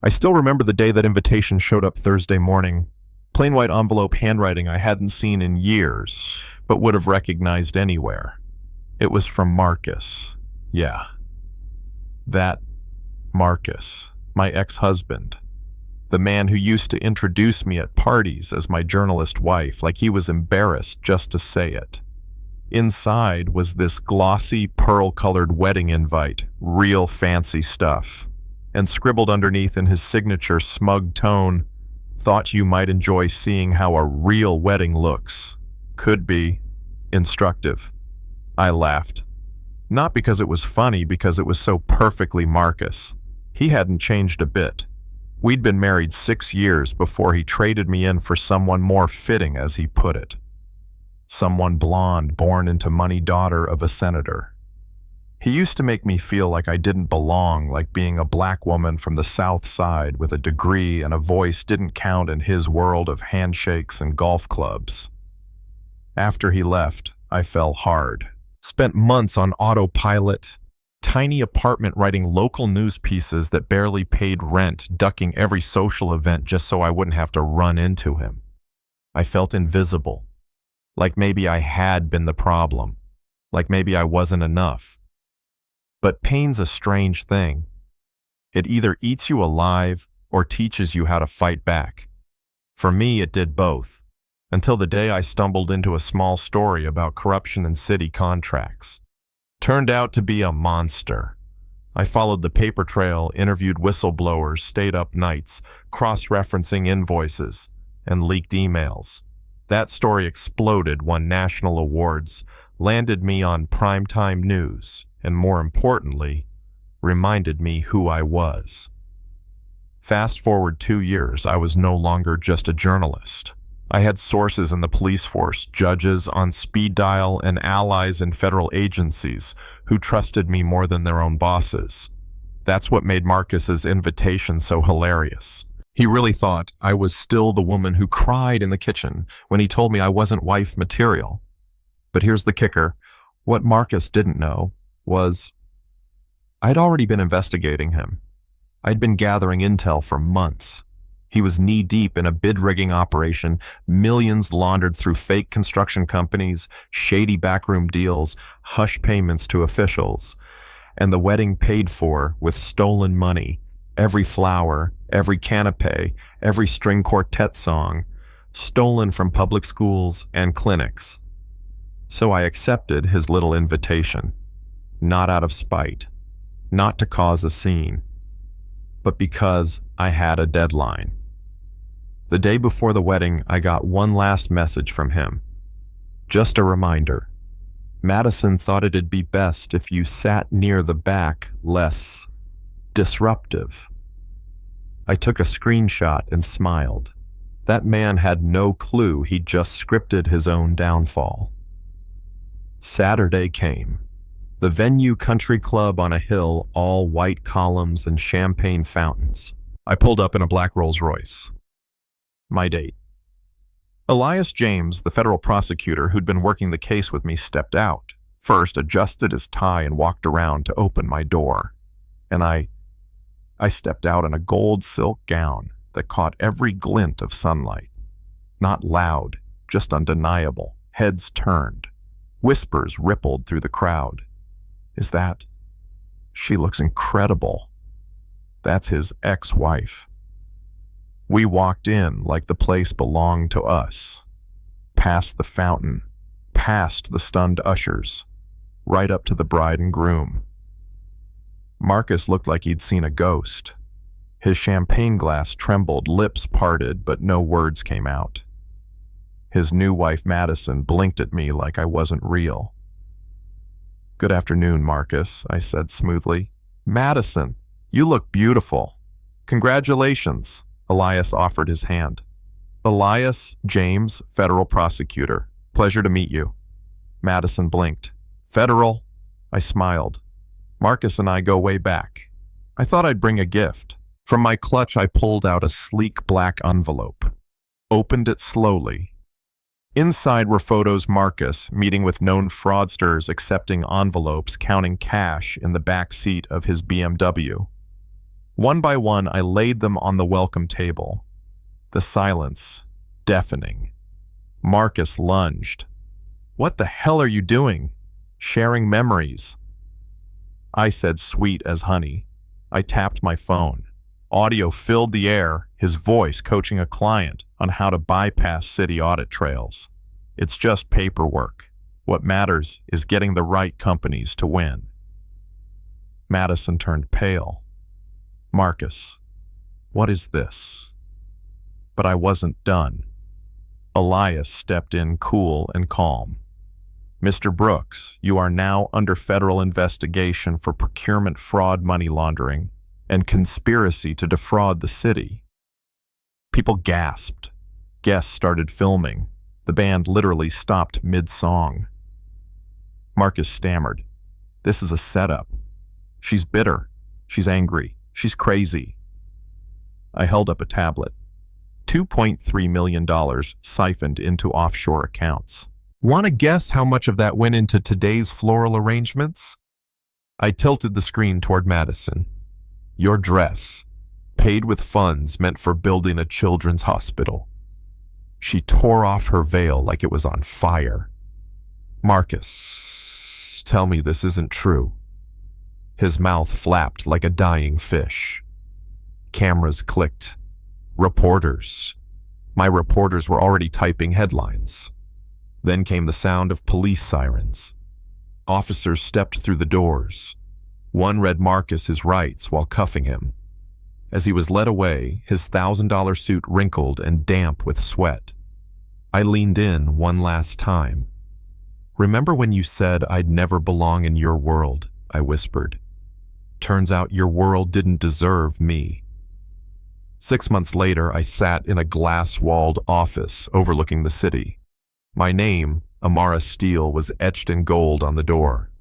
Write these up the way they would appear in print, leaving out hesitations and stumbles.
I still remember the day that invitation showed up Thursday morning. Plain white envelope handwriting I hadn't seen in years, but would have recognized anywhere. It was from Marcus. Yeah. That Marcus, my ex-husband. The man who used to introduce me at parties as my journalist wife, like he was embarrassed just to say it. Inside was this glossy, pearl-colored wedding invite, real fancy stuff. And scribbled underneath in his signature smug tone, "Thought you might enjoy seeing how a real wedding looks. Could be instructive." I laughed. Not because it was funny, because it was so perfectly Marcus. He hadn't changed a bit. We'd been married 6 years before he traded me in for someone more fitting, as he put it. Someone blonde, born into money, daughter of a senator. He used to make me feel like I didn't belong, like being a black woman from the South Side with a degree and a voice didn't count in his world of handshakes and golf clubs. After he left, I fell hard. Spent months on autopilot, tiny apartment writing local news pieces that barely paid rent, ducking every social event just so I wouldn't have to run into him. I felt invisible, like maybe I had been the problem, like maybe I wasn't enough. But pain's a strange thing. It either eats you alive or teaches you how to fight back. For me, it did both, until the day I stumbled into a small story about corruption in city contracts. Turned out to be a monster. I followed the paper trail, interviewed whistleblowers, stayed up nights, cross-referencing invoices, and leaked emails. That story exploded, won national awards, landed me on primetime news, and more importantly, reminded me who I was. Fast forward 2 years, I was no longer just a journalist. I had sources in the police force, judges on speed dial, and allies in federal agencies who trusted me more than their own bosses. That's what made Marcus's invitation so hilarious. He really thought I was still the woman who cried in the kitchen when he told me I wasn't wife material. But here's the kicker. What Marcus didn't know was I'd already been investigating him. I'd been gathering intel for months. He was knee-deep in a bid-rigging operation, millions laundered through fake construction companies, shady backroom deals, hush payments to officials, and the wedding paid for with stolen money, every flower, every canapé, every string quartet song, stolen from public schools and clinics. So I accepted his little invitation, not out of spite, not to cause a scene, but because I had a deadline. The day before the wedding, I got one last message from him. Just a reminder. Madison thought it'd be best if you sat near the back, less disruptive. I took a screenshot and smiled. That man had no clue he'd just scripted his own downfall. Saturday came. The venue country club on a hill, all white columns and champagne fountains. I pulled up in a black Rolls-Royce. My date. Elias James, the federal prosecutor who'd been working the case with me, stepped out. First, adjusted his tie and walked around to open my door. And I stepped out in a gold silk gown that caught every glint of sunlight. Not loud, just undeniable. Heads turned. Whispers rippled through the crowd. Is that? She looks incredible. That's his ex-wife. We walked in like the place belonged to us. Past the fountain, past the stunned ushers, right up to the bride and groom. Marcus looked like he'd seen a ghost. His champagne glass trembled, lips parted, but no words came out. His new wife, Madison, blinked at me like I wasn't real. "Good afternoon, Marcus," I said smoothly. "Madison, you look beautiful. Congratulations." Elias offered his hand. "Elias James, federal prosecutor. Pleasure to meet you." Madison blinked. "Federal?" I smiled. "Marcus and I go way back. I thought I'd bring a gift." From my clutch, I pulled out a sleek black envelope. Opened it slowly. Inside were photos Marcus meeting with known fraudsters, accepting envelopes, counting cash in the back seat of his BMW. One by one, I laid them on the welcome table. The silence, deafening. Marcus lunged. "What the hell are you doing?" "Sharing memories." I said, sweet as honey. I tapped my phone. Audio filled the air, his voice coaching a client on how to bypass city audit trails. It's just paperwork. What matters is getting the right companies to win. Madison turned pale. "Marcus, what is this?" But I wasn't done. Elias stepped in cool and calm. "Mr. Brooks, you are now under federal investigation for procurement fraud, money laundering, and conspiracy to defraud the city." People gasped. Guests started filming. The band literally stopped mid-song. Marcus stammered. "This is a setup. She's bitter. She's angry. She's crazy." I held up a tablet. $2.3 million siphoned into offshore accounts. Want to guess how much of that went into today's floral arrangements? I tilted the screen toward Madison. "Your dress, paid with funds meant for building a children's hospital." She tore off her veil like it was on fire. "Marcus, tell me this isn't true." His mouth flapped like a dying fish. Cameras clicked. Reporters. My reporters were already typing headlines. Then came the sound of police sirens. Officers stepped through the doors. One read Marcus his rights while cuffing him. As he was led away, his $1,000 suit wrinkled and damp with sweat. I leaned in one last time. "Remember when you said I'd never belong in your world?" I whispered. "Turns out your world didn't deserve me." 6 months later, I sat in a glass-walled office overlooking the city. My name, Amara Steele, was etched in gold on the door.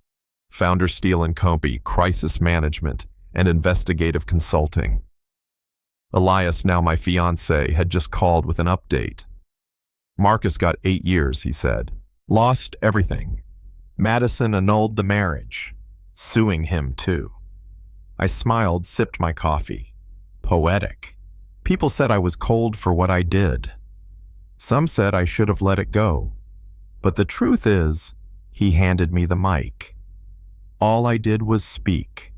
Founder Steele & Company, Crisis Management, and Investigative Consulting. Elias, now my fiancé, had just called with an update. "Marcus got 8 years," he said. "Lost everything. Madison annulled the marriage. Suing him, too." I smiled, sipped my coffee. Poetic. People said I was cold for what I did. Some said I should have let it go. But the truth is, he handed me the mic. All I did was speak.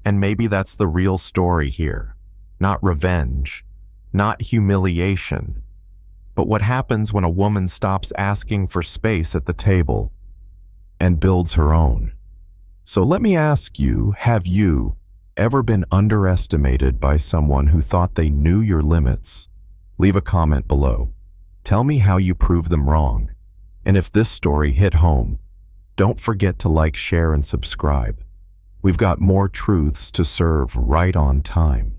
And maybe that's the real story here. Not revenge, not humiliation, but what happens when a woman stops asking for space at the table and builds her own. So let me ask you, have you ever been underestimated by someone who thought they knew your limits? Leave a comment below. Tell me how you proved them wrong. And if this story hit home, don't forget to like, share, and subscribe. We've got more truths to serve right on time.